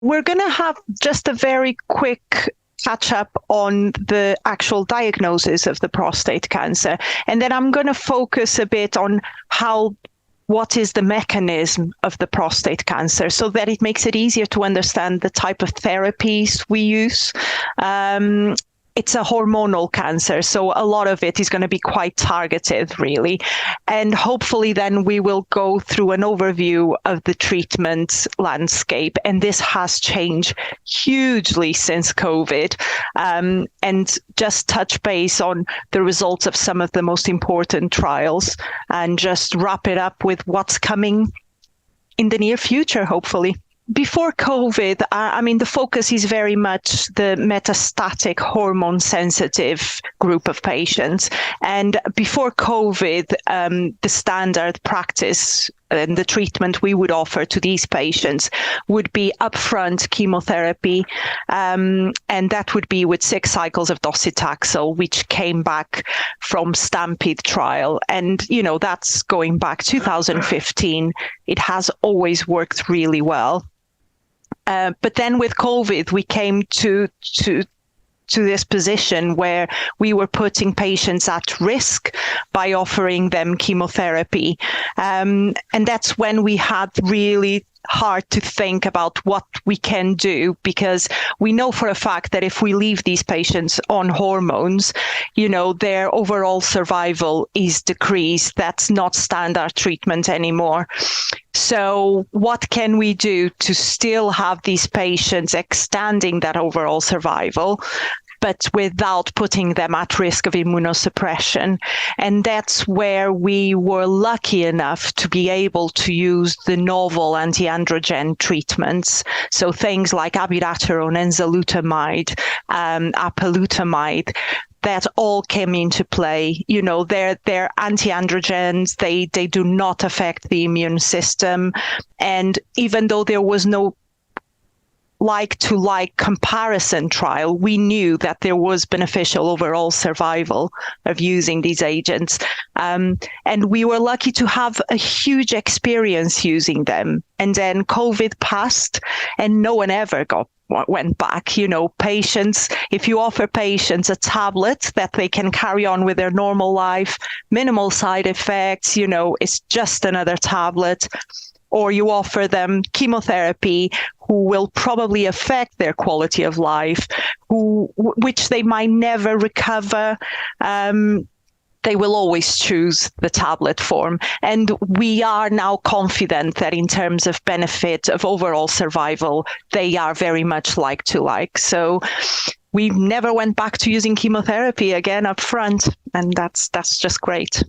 We're going to have just a very quick catch up on the actual diagnosis of the prostate cancer. And then I'm going to focus a bit on what is the mechanism of the prostate cancer, so that it makes it easier to understand the type of therapies we use. It's a hormonal cancer, so a lot of it is going to be quite targeted, really. And hopefully then we will go through an overview of the treatment landscape. And this has changed hugely since COVID. And just touch base on the results of some of the most important trials and just wrap it up with what's coming in the near future, hopefully. Before COVID, the focus is very much the metastatic hormone-sensitive group of patients. And before COVID, the standard practice and the treatment we would offer to these patients would be upfront chemotherapy, and that would be with 6 cycles of Docetaxel, which came back from Stampede trial. And, that's going back 2015. It has always worked really well. But then with COVID, we came to this position where we were putting patients at risk by offering them chemotherapy. And that's when we had really hard to think about what we can do, because we know for a fact that if we leave these patients on hormones, their overall survival is decreased. That's not standard treatment anymore. So what can we do to still have these patients extending that overall survival, but without putting them at risk of immunosuppression? And that's where we were lucky enough to be able to use the novel anti-androgen treatments. So things like Abiraterone, Enzalutamide, Apalutamide, that all came into play. They're anti-androgens. They do not affect the immune system. And even though there was no like-to-like comparison trial, we knew that there was beneficial overall survival of using these agents. And we were lucky to have a huge experience using them. And then COVID passed and no one ever went back. Patients, if you offer patients a tablet that they can carry on with their normal life, minimal side effects, it's just another tablet. Or you offer them chemotherapy, who will probably affect their quality of life, which they might never recover. They will always choose the tablet form. And we are now confident that in terms of benefit of overall survival, they are very much like to like. So we never went back to using chemotherapy again up front, and that's just great.